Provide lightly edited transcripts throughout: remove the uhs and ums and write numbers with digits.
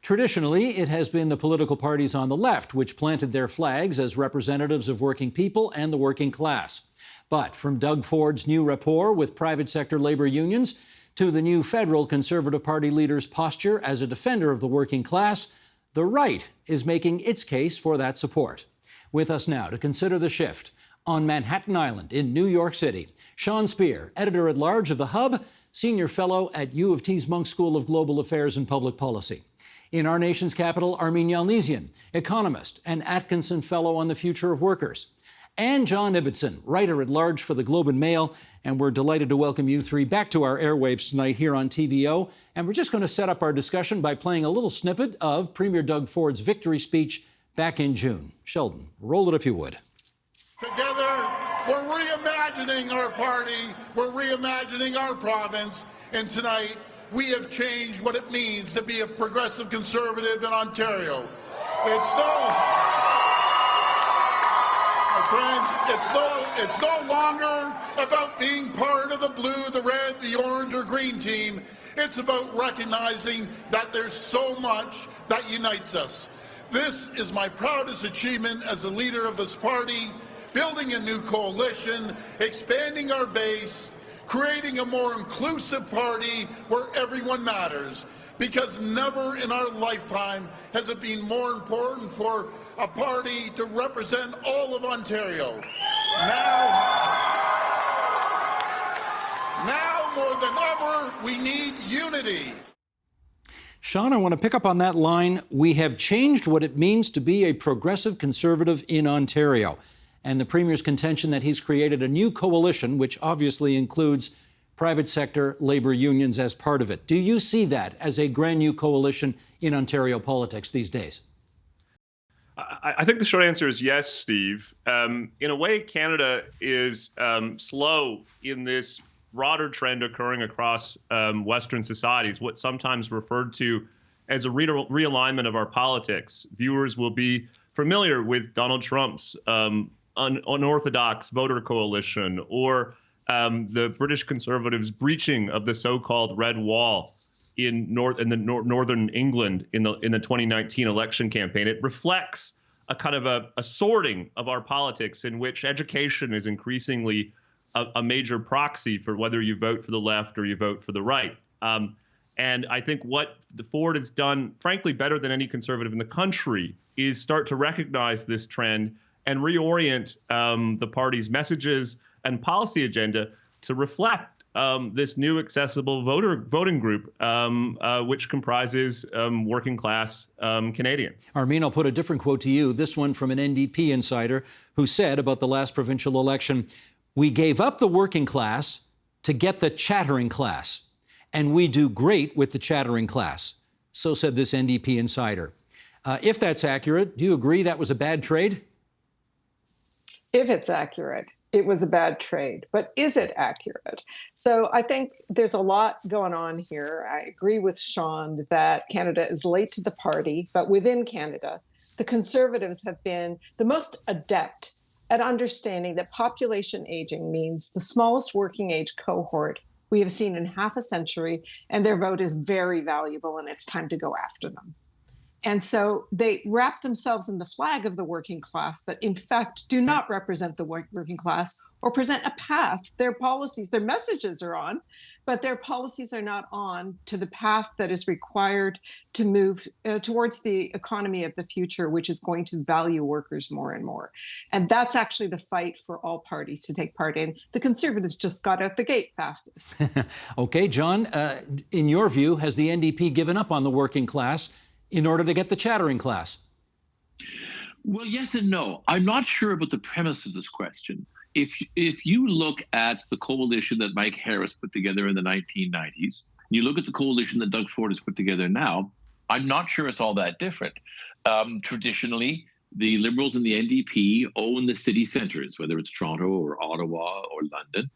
Traditionally, it has been the political parties on the left which planted their flags as representatives of working people and the working class. But from Doug Ford's new rapport with private sector labor unions to the new federal Conservative Party leader's posture as a defender of the working class, the right is making its case for that support. With us now to consider the shift, on Manhattan Island in New York City, Sean Speer, editor-at-large of The Hub, senior fellow at U of T's Munk School of Global Affairs and Public Policy. In our nation's capital, Armin Yalnizyan, economist and Atkinson Fellow on the Future of Workers. And John Ibbitson, writer-at-large for the Globe and Mail. And we're delighted to welcome you three back to our airwaves tonight here on TVO. And we're just going to set up our discussion by playing a little snippet of Premier Doug Ford's victory speech back in June. Sheldon, roll it if you would. Together, we're reimagining our party, we're reimagining our province, and tonight we have changed what it means to be a progressive conservative in Ontario. It's no longer about being part of the blue, the red, the orange, or green team. It's about recognizing that there's so much that unites us. This is my proudest achievement as a leader of this party, building a new coalition, expanding our base, creating a more inclusive party where everyone matters. Because never in our lifetime has it been more important for a party to represent all of Ontario. Now more than ever, we need unity. Sean, I want to pick up on that line. We have changed what it means to be a progressive conservative in Ontario. And the Premier's contention that he's created a new coalition, which obviously includes private sector labor unions as part of it. Do you see that as a brand new coalition in Ontario politics these days? I think the short answer is yes, Steve. In a way, Canada is slow in this broader trend occurring across Western societies, what's sometimes referred to as a realignment of our politics. Viewers will be familiar with Donald Trump's unorthodox voter coalition, or the British Conservatives' breaching of the so-called Red Wall in northern England in the 2019 election campaign. It reflects a kind of a sorting of our politics in which education is increasingly a major proxy for whether you vote for the left or you vote for the right. And I think what the Ford has done, frankly, better than any conservative in the country, is start to recognize this trend and reorient the party's messages and policy agenda to reflect this new accessible voting group, which comprises working class Canadians. Armin, I'll put a different quote to you, this one from an NDP insider who said about the last provincial election, "We gave up the working class to get the chattering class, and we do great with the chattering class." So said this NDP insider. If that's accurate, do you agree that was a bad trade? If it's accurate, it was a bad trade. But is it accurate? So I think there's a lot going on here. I agree with Sean that Canada is late to the party, but within Canada, the Conservatives have been the most adept at understanding that population aging means the smallest working age cohort we have seen in half a century, and their vote is very valuable, and it's time to go after them. And so they wrap themselves in the flag of the working class, but in fact do not represent the working class or present a path. Their policies, their messages are on, but their policies are not on to the path that is required to move towards the economy of the future, which is going to value workers more and more. And that's actually the fight for all parties to take part in. The Conservatives just got out the gate fastest. Okay, John, in your view, has the NDP given up on the working class in order to get the chattering class? Well, yes and no. I'm not sure about the premise of this question. If you look at the coalition that Mike Harris put together in the 1990s, and you look at the coalition that Doug Ford has put together now, I'm not sure it's all that different. Traditionally, the Liberals and the NDP own the city centres, whether it's Toronto or Ottawa or London.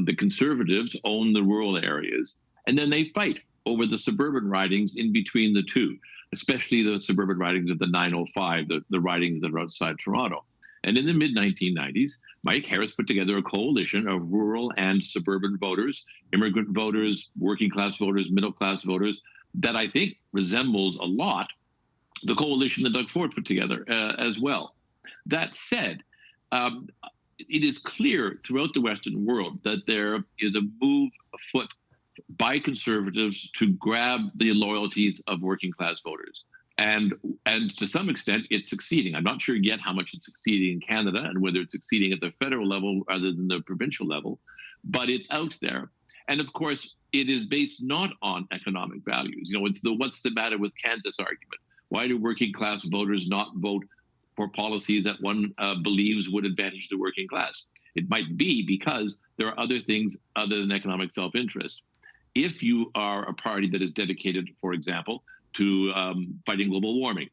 The Conservatives own the rural areas, and then they fight over the suburban ridings in between the two, especially the suburban ridings of the 905, the ridings that are outside Toronto. And in the mid-1990s, Mike Harris put together a coalition of rural and suburban voters, immigrant voters, working class voters, middle class voters, that I think resembles a lot the coalition that Doug Ford put together as well. That said, it is clear throughout the Western world that there is a move afoot by conservatives to grab the loyalties of working class voters. And to some extent, it's succeeding. I'm not sure yet how much it's succeeding in Canada and whether it's succeeding at the federal level rather than the provincial level, but it's out there. And of course, it is based not on economic values. You know, it's the what's the matter with Kansas argument. Why do working class voters not vote for policies that one believes would advantage the working class? It might be because there are other things other than economic self-interest. If you are a party that is dedicated, for example, to fighting global warming,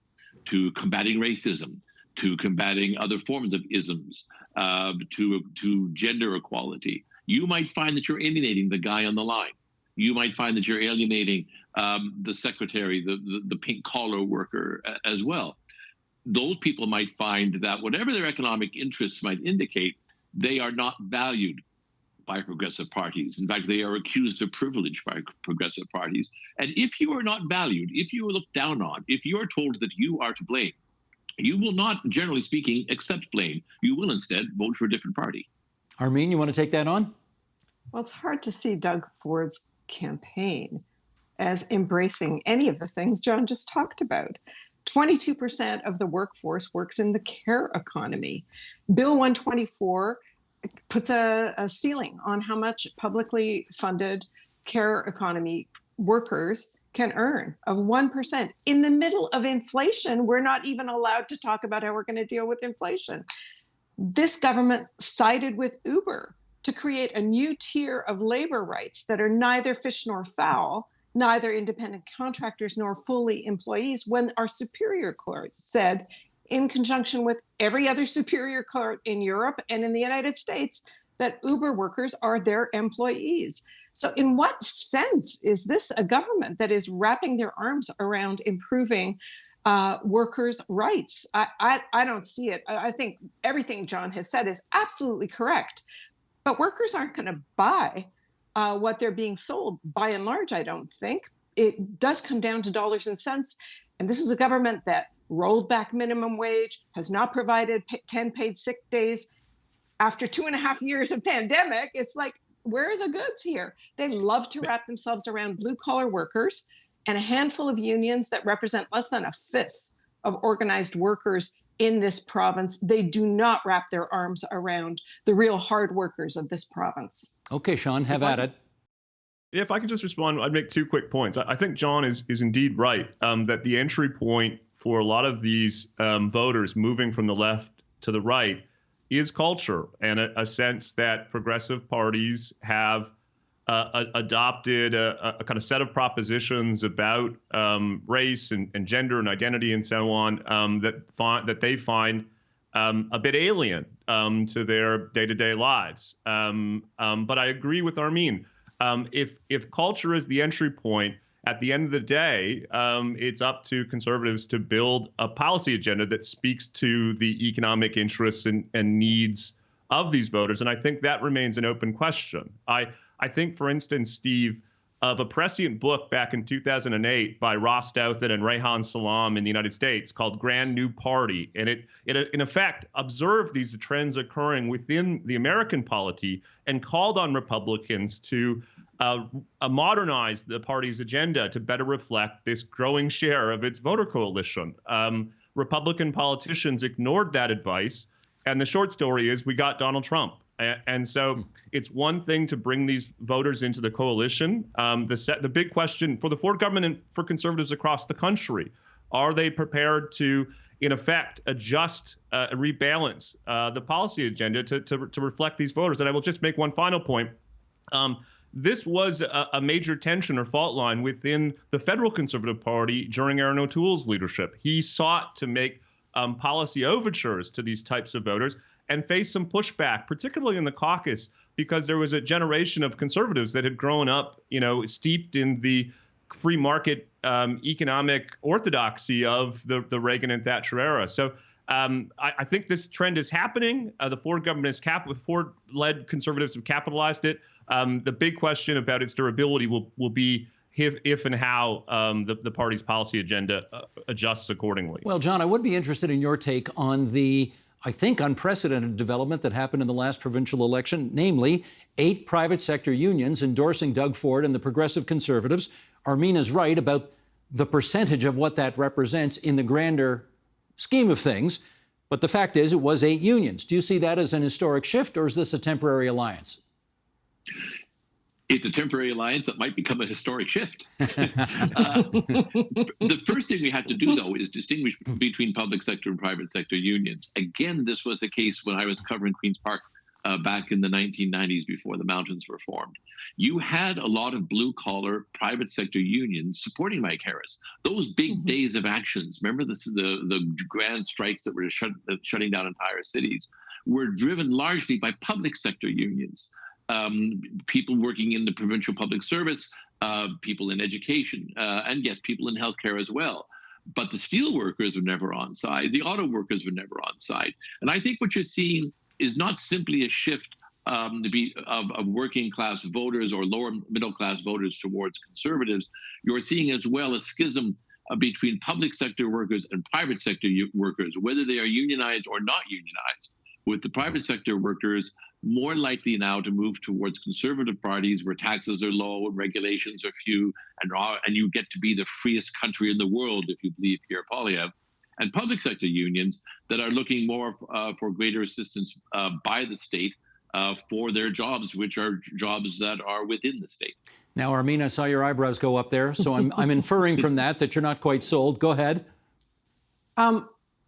to combating racism, to combating other forms of isms, to gender equality, you might find that you're alienating the guy on the line. You might find that you're alienating the secretary, the pink collar worker as well. Those people might find that whatever their economic interests might indicate, they are not valued by progressive parties. In fact, they are accused of privilege by progressive parties. And if you are not valued, if you are looked down on, if you are told that you are to blame, you will not, generally speaking, accept blame. You will instead vote for a different party. Armin, you want to take that on? Well, it's hard to see Doug Ford's campaign as embracing any of the things John just talked about. 22% of the workforce works in the care economy. Bill 124 puts a ceiling on how much publicly funded care economy workers can earn of 1%. In the middle of inflation, we're not even allowed to talk about how we're going to deal with inflation. This government sided with Uber to create a new tier of labor rights that are neither fish nor fowl, neither independent contractors nor fully employees, when our Superior Court said, in conjunction with every other Superior Court in Europe and in the United States, that Uber workers are their employees. So in what sense is this a government that is wrapping their arms around improving workers' rights? I don't see it. I think everything John has said is absolutely correct, but workers aren't going to buy what they're being sold, by and large, I don't think. It does come down to dollars and cents. And this is a government that rolled back minimum wage, has not provided 10 paid sick days. After 2.5 years of pandemic, it's like, where are the goods here? They love to wrap themselves around blue collar workers and a handful of unions that represent less than a fifth of organized workers in this province. They do not wrap their arms around the real hard workers of this province. Okay, Sean, have at it. If I could just respond, I'd make 2 quick points. I think John is indeed right that the entry point for a lot of these voters moving from the left to the right is culture and a sense that progressive parties have adopted a kind of set of propositions about race and gender and identity and so on that they find a bit alien to their day-to-day lives. But I agree with Armin. If culture is the entry point, at the end of the day, it's up to conservatives to build a policy agenda that speaks to the economic interests and needs of these voters. And I think that remains an open question. I think, for instance, Steve, of a prescient book back in 2008 by Ross Douthat and Reihan Salam in the United States called Grand New Party. And it in effect observed these trends occurring within the American polity and called on Republicans to modernize the party's agenda to better reflect this growing share of its voter coalition. Republican politicians ignored that advice. And the short story is we got Donald Trump. And so it's one thing to bring these voters into the coalition. The big question for the Ford government and for conservatives across the country, are they prepared to, in effect, adjust, rebalance the policy agenda to reflect these voters? And I will just make one final point. This was a major tension or fault line within the federal Conservative Party during Aaron O'Toole's leadership. He sought to make policy overtures to these types of voters and faced some pushback, particularly in the caucus, because there was a generation of conservatives that had grown up, steeped in the free market economic orthodoxy of the Reagan and Thatcher era. So I think this trend is happening. The Ford government with Ford-led conservatives have capitalized it. The big question about its durability will be if and how the party's policy agenda adjusts accordingly. Well, John, I would be interested in your take on the, I think, unprecedented development that happened in the last provincial election, namely 8 private sector unions endorsing Doug Ford and the Progressive Conservatives. Armina's right about the percentage of what that represents in the grander scheme of things. But the fact is, it was 8 unions. Do you see that as an historic shift, or is this a temporary alliance? It's a temporary alliance that might become a historic shift. The first thing we have to do, though, is distinguish between public sector and private sector unions. Again, this was the case when I was covering Queen's Park back in the 1990s before the Mountains were formed. You had a lot of blue-collar private sector unions supporting Mike Harris. Those big days of actions, remember this is the grand strikes that were shutting down entire cities, were driven largely by public sector unions. People working in the provincial public service, people in education, and yes, people in healthcare as well. But the steel workers were never on side. The auto workers were never on side. And I think what you're seeing is not simply a shift of working class voters or lower middle class voters towards conservatives. You're seeing as well a schism between public sector workers and private sector workers, whether they are unionized or not unionized, with the private sector workers more likely now to move towards conservative parties where taxes are low and regulations are few, and you get to be the freest country in the world, if you believe Pierre Poilievre, and public sector unions that are looking more for greater assistance by the state for their jobs, which are jobs that are within the state. Now, Armina, I saw your eyebrows go up there, so I'm inferring from that you're not quite sold. Go ahead.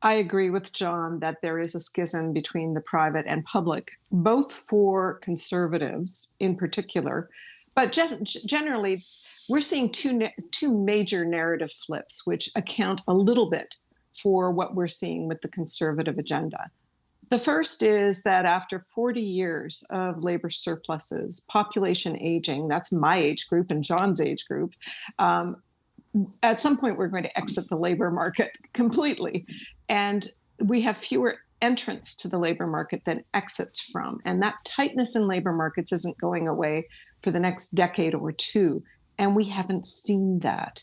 I agree with John that there is a schism between the private and public, both for conservatives in particular, but just generally, we're seeing two major narrative flips, which account a little bit for what we're seeing with the conservative agenda. The first is that after 40 years of labor surpluses, population aging, that's my age group and John's age group, at some point we're going to exit the labor market completely. And we have fewer entrants to the labor market than exits from. And that tightness in labor markets isn't going away for the next decade or two. And we haven't seen that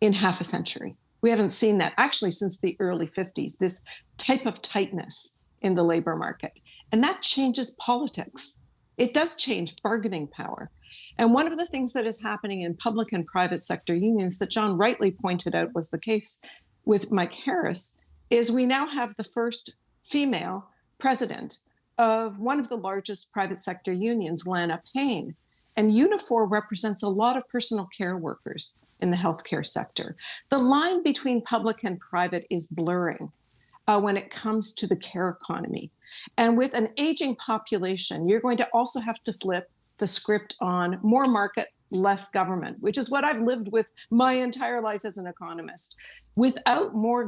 in half a century. We haven't seen that actually since the early 50s, this type of tightness in the labor market. And that changes politics. It does change bargaining power. And one of the things that is happening in public and private sector unions that John rightly pointed out was the case with Mike Harris is we now have the first female president of one of the largest private sector unions, Lana Payne. And Unifor represents a lot of personal care workers in the healthcare sector. The line between public and private is blurring when it comes to the care economy. And with an aging population, you're going to also have to flip the script on more market, less government, which is what I've lived with my entire life as an economist. Without more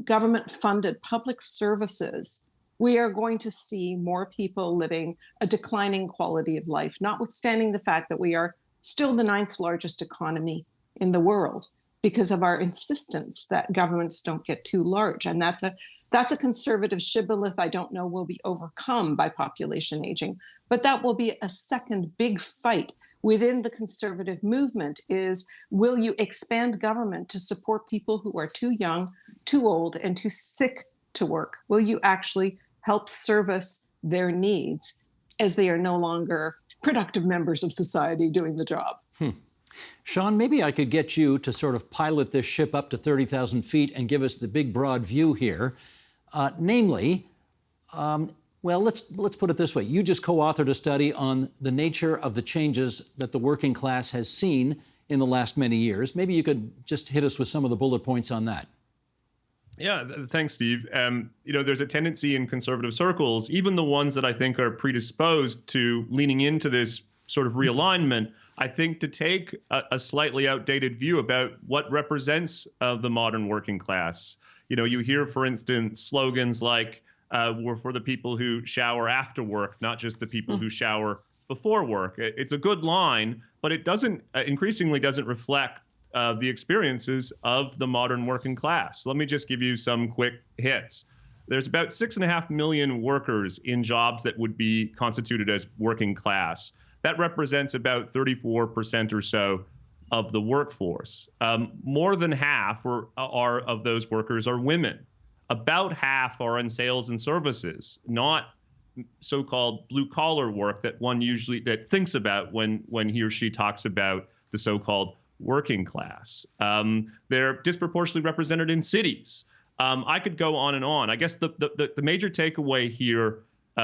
government-funded public services, we are going to see more people living a declining quality of life, notwithstanding the fact that we are still the 9th largest economy in the world because of our insistence that governments don't get too large. And that's a conservative shibboleth I don't know will be overcome by population aging. But that will be a second big fight within the conservative movement is, will you expand government to support people who are too young, too old, and too sick to work? Will you actually help service their needs as they are no longer productive members of society doing the job? Sean, maybe I could get you to sort of pilot this ship up to 30,000 feet and give us the big, broad view here. Namely, well, let's put it this way. You just co-authored a study on the nature of the changes that the working class has seen in the last many years. Maybe you could just hit us with some of the bullet points on that. Yeah, thanks, Steve. There's a tendency in conservative circles, even the ones that I think are predisposed to leaning into this sort of realignment, I think, to take a slightly outdated view about what represents the modern working class. You hear, for instance, slogans like, we're for the people who shower after work, not just the people who shower before work. It's a good line, but it increasingly doesn't reflect the experiences of the modern working class. Let me just give you some quick hits. There's about 6.5 million workers in jobs that would be constituted as working class. That represents about 34% or so of the workforce. More than half of those workers are women. About half are in sales and services, not so-called blue-collar work that one usually thinks about when he or she talks about the so-called working class. They're disproportionately represented in cities. I could go on and on. I guess the major takeaway here,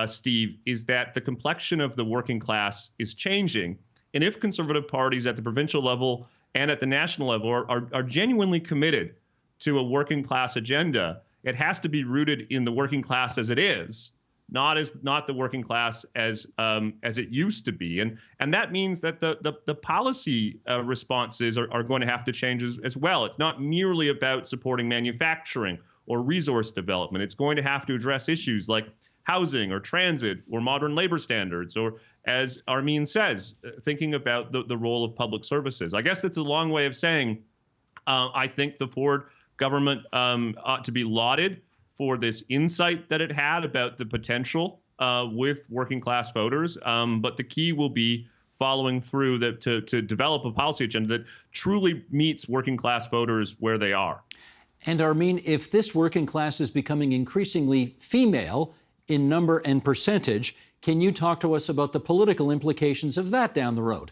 Steve, is that the complexion of the working class is changing. And if conservative parties at the provincial level and at the national level are genuinely committed to a working class agenda, it has to be rooted in the working class as it is, not the working class as it used to be, and that means that the policy responses are going to have to change as well. It's not merely about supporting manufacturing or resource development. It's going to have to address issues like housing or transit or modern labor standards, or, as Armin says, thinking about the role of public services. I guess that's a long way of saying I think the Ford government ought to be lauded for this insight that it had about the potential with working class voters. But the key will be following through to develop a policy agenda that truly meets working class voters where they are. And Armin, if this working class is becoming increasingly female in number and percentage, can you talk to us about the political implications of that down the road?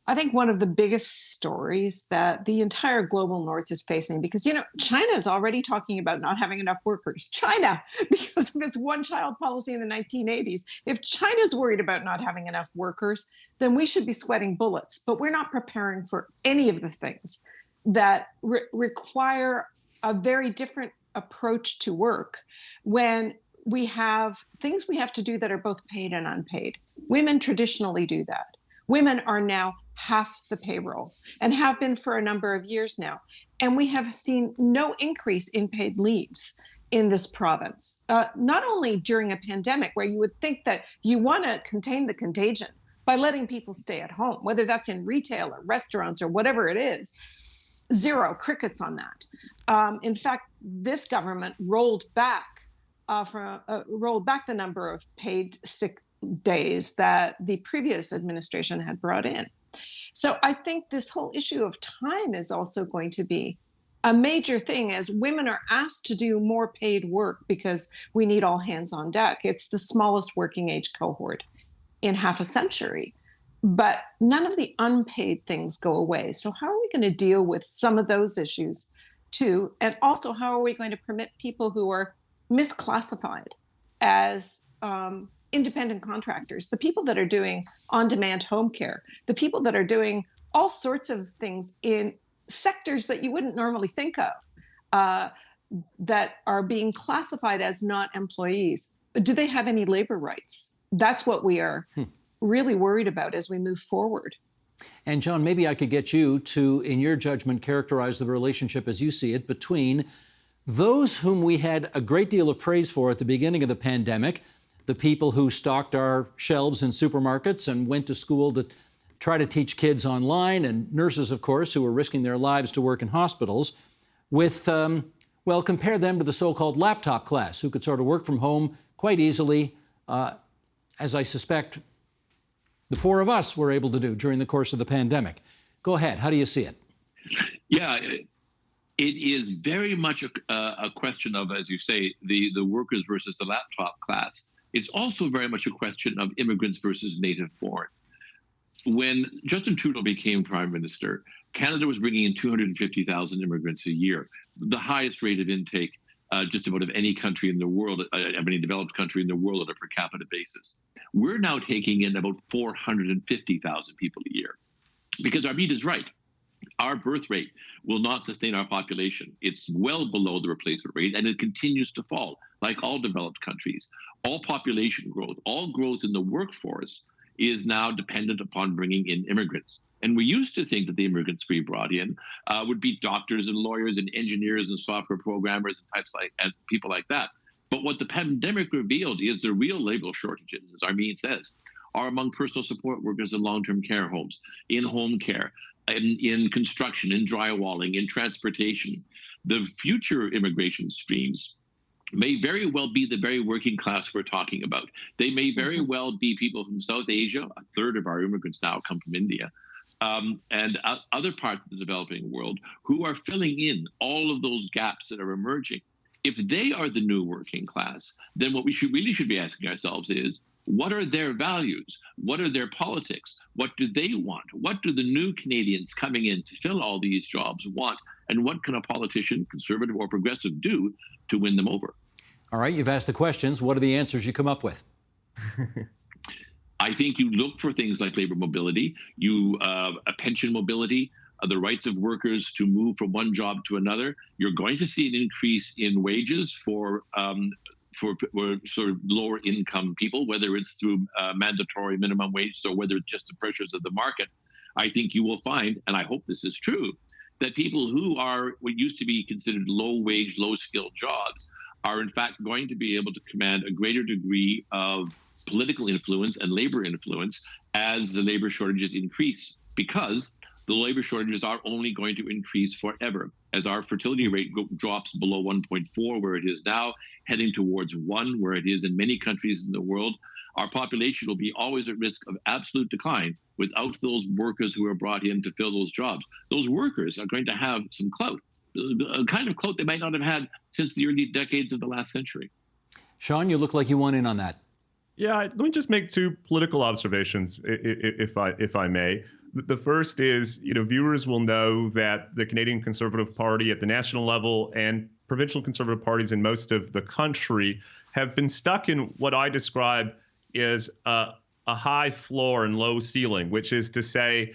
I think one of the biggest stories that the entire global north is facing, because, China is already talking about not having enough workers. China, because of its one-child policy in the 1980s. If China's worried about not having enough workers, then we should be sweating bullets. But we're not preparing for any of the things that require a very different approach to work when we have things we have to do that are both paid and unpaid. Women traditionally do that. Women are now half the payroll and have been for a number of years now. And we have seen no increase in paid leaves in this province, not only during a pandemic where you would think that you want to contain the contagion by letting people stay at home, whether that's in retail or restaurants or whatever it is. Zero, crickets on that. In fact, this government rolled back the number of paid sick days that the previous administration had brought in. So I think this whole issue of time is also going to be a major thing as women are asked to do more paid work because we need all hands on deck. It's the smallest working age cohort in half a century. But none of the unpaid things go away. So how are we going to deal with some of those issues too? And also, how are we going to permit people who are misclassified as independent contractors, the people that are doing on-demand home care, the people that are doing all sorts of things in sectors that you wouldn't normally think of, that are being classified as not employees? Do they have any labor rights? That's what we are really worried about as we move forward. And John, maybe I could get you to, in your judgment, characterize the relationship as you see it between those whom we had a great deal of praise for at the beginning of the pandemic, the people who stocked our shelves in supermarkets and went to school to try to teach kids online, and nurses, of course, who were risking their lives to work in hospitals, with, compare them to the so-called laptop class, who could sort of work from home quite easily, as I suspect the four of us were able to do during the course of the pandemic. Go ahead. How do you see it? Yeah, it is very much a question of, as you say, the workers versus the laptop class. It's also very much a question of immigrants versus native born. When Justin Trudeau became prime minister, Canada was bringing in 250,000 immigrants a year, the highest rate of intake just about of any country in the world, of any developed country in the world on a per capita basis. We're now taking in about 450,000 people a year. Because Armin is right. Our birth rate will not sustain our population. It's well below the replacement rate, and it continues to fall, like all developed countries. All population growth, all growth in the workforce is now dependent upon bringing in immigrants. And we used to think that the immigrants we brought in would be doctors and lawyers and engineers and software programmers and people like that. But what the pandemic revealed is the real labor shortages, as Armin says, are among personal support workers in long-term care homes, in home care, in construction, in drywalling, in transportation. The future immigration streams may very well be the very working class we're talking about. They may very well be people from South Asia. A third of our immigrants now come from India. And other parts of the developing world who are filling in all of those gaps that are emerging. If they are the new working class, then what we really should be asking ourselves is, what are their values? What are their politics? What do they want? What do the new Canadians coming in to fill all these jobs want? And what can a politician, conservative or progressive, do to win them over? All right, you've asked the questions. What are the answers you come up with? I think you look for things like labor mobility, a pension mobility, the rights of workers to move from one job to another. You're going to see an increase in wages for sort of lower income people, whether it's through mandatory minimum wages or whether it's just the pressures of the market. I think you will find, and I hope this is true, that people who are what used to be considered low wage, low skilled jobs are in fact going to be able to command a greater degree of political influence and labor influence as the labor shortages increase, because the labor shortages are only going to increase forever. As our fertility rate drops below 1.4, where it is now, heading towards 1, where it is in many countries in the world, our population will be always at risk of absolute decline without those workers who are brought in to fill those jobs. Those workers are going to have some clout, a kind of clout they might not have had since the early decades of the last century. Sean, you look like you want in on that. Yeah, let me just make two political observations, if I may. The first is, viewers will know that the Canadian Conservative Party at the national level and provincial Conservative parties in most of the country have been stuck in what I describe as a high floor and low ceiling, which is to say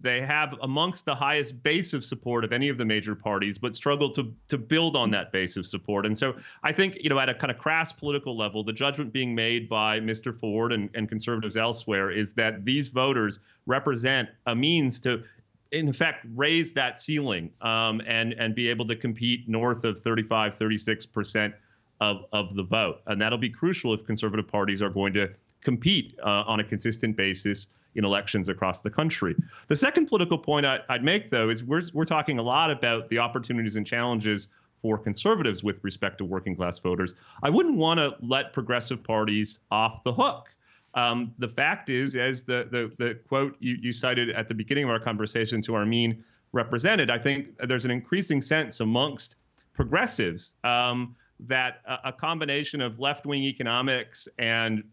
they have amongst the highest base of support of any of the major parties, but struggle to build on that base of support. And so I think, at a kind of crass political level, the judgment being made by Mr. Ford and Conservatives elsewhere is that these voters represent a means to, in effect, raise that ceiling and be able to compete north of 35, 36% of the vote. And that'll be crucial if Conservative parties are going to compete on a consistent basis in elections across the country. The second political point I'd make, though, is we're talking a lot about the opportunities and challenges for Conservatives with respect to working class voters. I wouldn't want to let progressive parties off the hook. The fact is, as the quote you cited at the beginning of our conversation to Armin represented, I think there's an increasing sense amongst progressives that a combination of left-wing economics and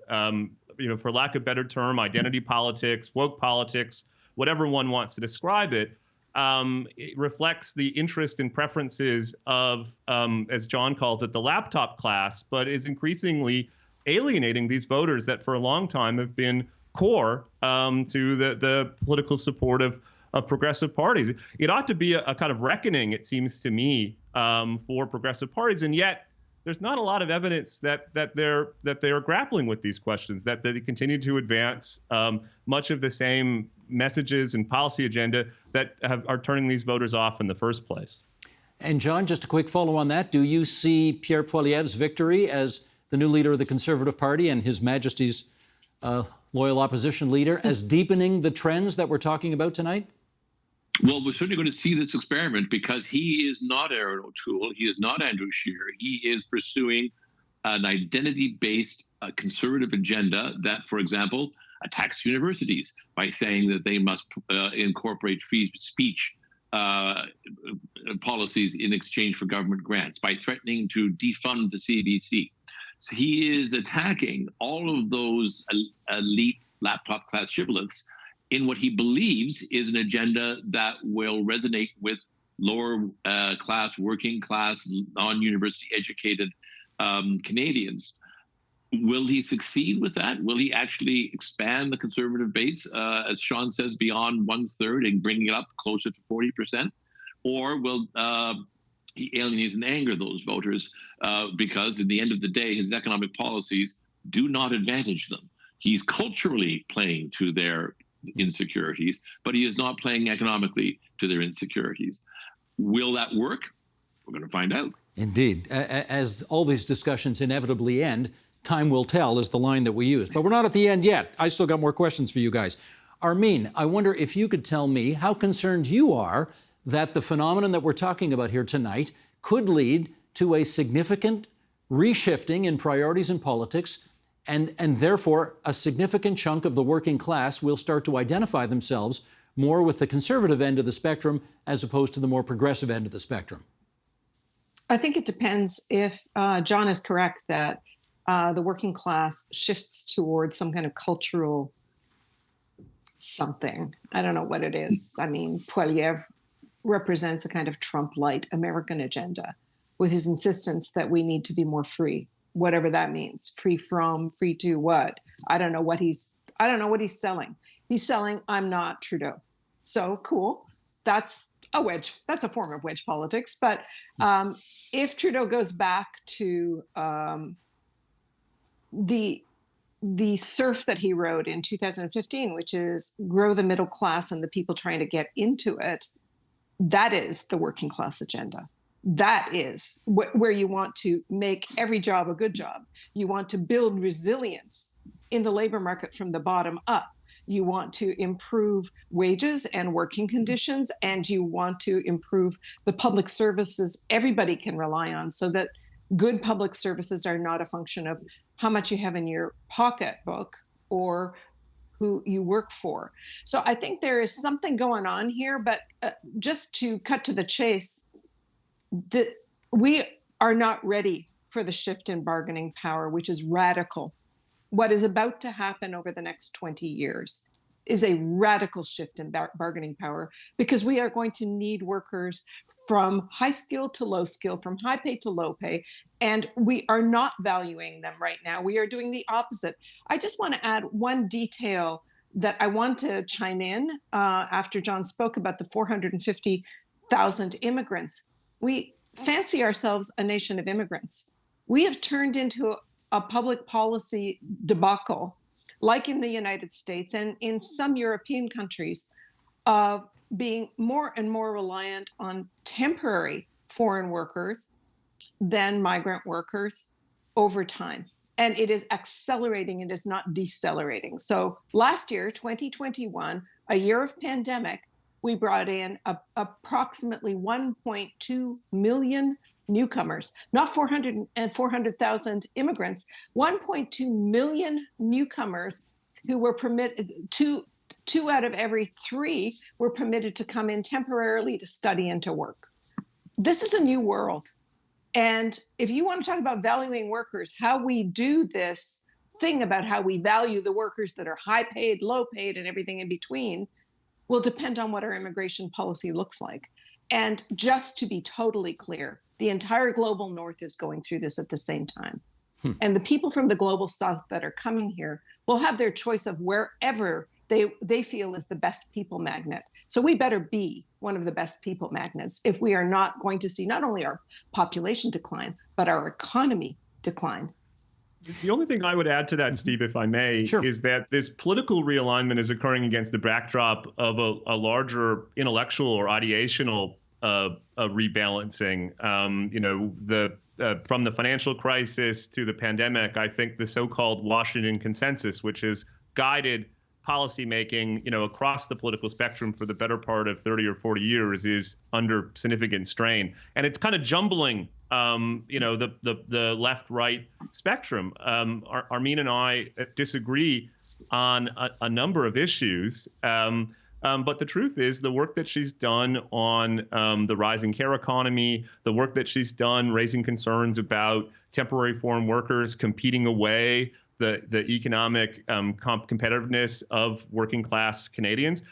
for lack of a better term, identity politics, woke politics, whatever one wants to describe it, it reflects the interest and preferences of, as John calls it, the laptop class, but is increasingly alienating these voters that for a long time have been core to the political support of progressive parties. It ought to be a kind of reckoning, it seems to me, for progressive parties, and yet there's not a lot of evidence that they are grappling with these questions, that they continue to advance much of the same messages and policy agenda that are turning these voters off in the first place. And John, just a quick follow on that. Do you see Pierre Poilievre's victory as the new leader of the Conservative Party and His Majesty's loyal opposition leader as deepening the trends that we're talking about tonight? Well, we're certainly going to see this experiment because he is not Erin O'Toole. He is not Andrew Scheer. He is pursuing an identity-based conservative agenda that, for example, attacks universities by saying that they must incorporate free speech policies in exchange for government grants, by threatening to defund the CBC. So he is attacking all of those elite laptop class shibboleths in what he believes is an agenda that will resonate with lower class, working class, non-university educated Canadians. Will he succeed with that? Will he actually expand the Conservative base, as Sean says, beyond 1/3 and bring it up closer to 40%? Or will he alienate and anger those voters because in the end of the day, his economic policies do not advantage them? He's culturally playing to their insecurities, but he is not playing economically to their insecurities. Will that work? We're going to find out. Indeed. As all these discussions inevitably end, time will tell is the line that we use. But we're not at the end yet. I still got more questions for you guys. Armin, I wonder if you could tell me how concerned you are that the phenomenon that we're talking about here tonight could lead to a significant reshifting in priorities in politics, and therefore a significant chunk of the working class will start to identify themselves more with the conservative end of the spectrum as opposed to the more progressive end of the spectrum? I think it depends if John is correct that the working class shifts towards some kind of cultural something. I don't know what it is. I mean, Poilievre represents a kind of Trump-light American agenda with his insistence that we need to be more free, whatever that means. Free from, free to what? I don't know what he's selling. He's selling, I'm not Trudeau. So cool. That's a wedge. That's a form of wedge politics. But if Trudeau goes back to the surf that he wrote in 2015, which is grow the middle class and the people trying to get into it, that is the working class agenda. That is where you want to make every job a good job. You want to build resilience in the labor market from the bottom up. You want to improve wages and working conditions, and you want to improve the public services everybody can rely on, so that good public services are not a function of how much you have in your pocketbook or who you work for. So I think there is something going on here, but just to cut to the chase, we are not ready for the shift in bargaining power, which is radical. What is about to happen over the next 20 years is a radical shift in bargaining power, because we are going to need workers from high skill to low skill, from high pay to low pay, and we are not valuing them right now. We are doing the opposite. I just want to add one detail that I want to chime in after John spoke about the 450,000 immigrants. We fancy ourselves a nation of immigrants. We have turned into a public policy debacle, like in the United States and in some European countries, of being more and more reliant on temporary foreign workers than migrant workers over time. And it is accelerating, it is not decelerating. So last year, 2021, a year of pandemic, we brought in approximately 1.2 million newcomers, not 400,000 immigrants, 1.2 million newcomers who were permitted, two out of every three were permitted to come in temporarily to study and to work. This is a new world. And if you want to talk about valuing workers, how we do this thing about how we value the workers that are high paid, low paid, and everything in between will depend on what our immigration policy looks like. And just to be totally clear, the entire global north is going through this at the same time. And the people from the global south that are coming here will have their choice of wherever they feel is the best people magnet. So we better be one of the best people magnets if we are not going to see not only our population decline, but our economy decline. The only thing I would add to that, Steve, if I may, is that this political realignment is occurring against the backdrop of a larger intellectual or ideational rebalancing. From the financial crisis to the pandemic, I think the so-called Washington consensus, which has guided policymaking, across the political spectrum for the better part of 30 or 40 years, is under significant strain, and it's kind of jumbling the left-right spectrum. Armine and I disagree on a number of issues, but the truth is the work that she's done on the rising care economy, the work that she's done raising concerns about temporary foreign workers competing away the economic competitiveness of working class Canadians.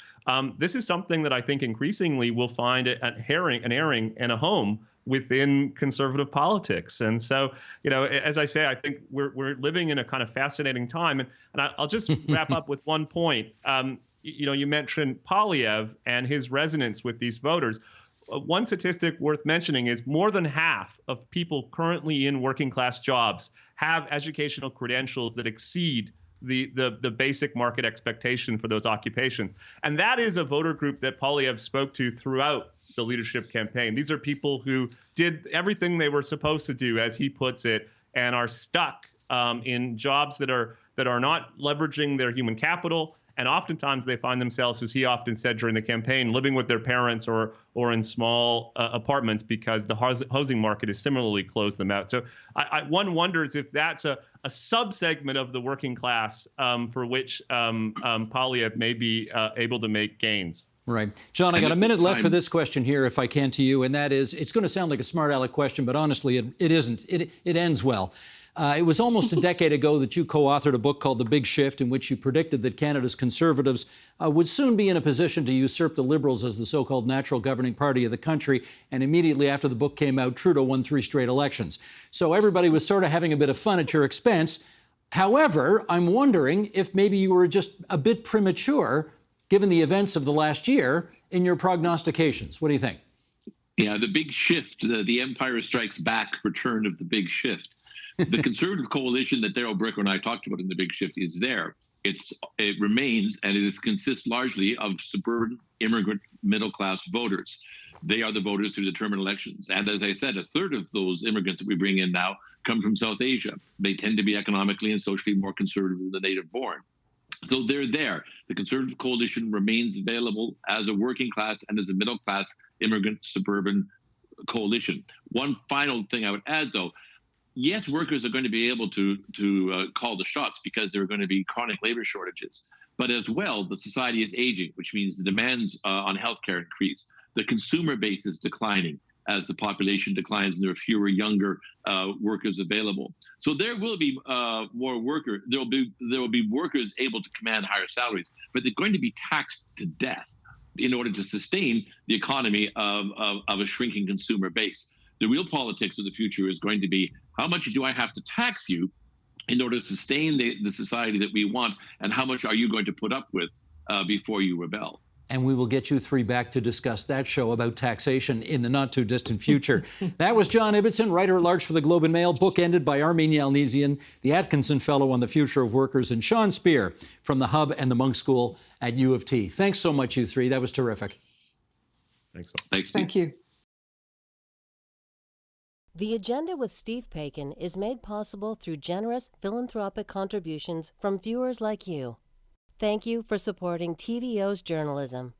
This is something that I think increasingly will find an airing and a home within conservative politics. And so, as I say, I think we're living in a kind of fascinating time. And I'll just wrap up with one point. You mentioned Poilievre and his resonance with these voters. One statistic worth mentioning is more than half of people currently in working class jobs have educational credentials that exceed the basic market expectation for those occupations. And that is a voter group that Poilievre spoke to throughout the leadership campaign. These are people who did everything they were supposed to do, as he puts it, and are stuck in jobs that are not leveraging their human capital And oftentimes they find themselves, as he often said during the campaign, living with their parents or in small apartments because the housing market has similarly closed them out. So one wonders if that's a subsegment of the working class for which Poilievre may be able to make gains. Right. John, I got a minute left for this question here, if I can, to you, and that is, it's going to sound like a smart aleck question, but honestly, it isn't. It ends well. It was almost a decade ago that you co-authored a book called The Big Shift, in which you predicted that Canada's Conservatives would soon be in a position to usurp the Liberals as the so-called natural governing party of the country. And immediately after the book came out, Trudeau won 3 straight elections. So everybody was sort of having a bit of fun at your expense. However, I'm wondering if maybe you were just a bit premature, given the events of the last year, in your prognostications. What do you think? Yeah, the big shift, the Empire Strikes Back return of the big shift. The Conservative coalition that Darrell Bricker and I talked about in the big shift is there. It remains, and it consists largely of suburban immigrant middle-class voters. They are the voters who determine elections. And as I said, a third of those immigrants that we bring in now come from South Asia. They tend to be economically and socially more conservative than the native-born. So they're there. The Conservative coalition remains available as a working class and as a middle class immigrant suburban coalition. One final thing I would add, though, yes, workers are going to be able to call the shots because there are going to be chronic labor shortages. But as well, the society is aging, which means the demands on healthcare increase. The consumer base is declining as the population declines and there are fewer younger workers available. So there will be more workers. There will be workers able to command higher salaries, but they're going to be taxed to death in order to sustain the economy of a shrinking consumer base. The real politics of the future is going to be, how much do I have to tax you in order to sustain the society that we want, and how much are you going to put up with before you rebel? And we will get you 3 back to discuss that show about taxation in the not-too-distant future. That was John Ibbitson, writer-at-large for the Globe and Mail, book-ended by Armin Yalnizyan, the Atkinson Fellow on the Future of Workers, and Sean Speer from the Hub and the Munk School at U of T. Thanks so much, you 3. That was terrific. Thanks. Thank you. The Agenda with Steve Paikin is made possible through generous philanthropic contributions from viewers like you. Thank you for supporting TVO's journalism.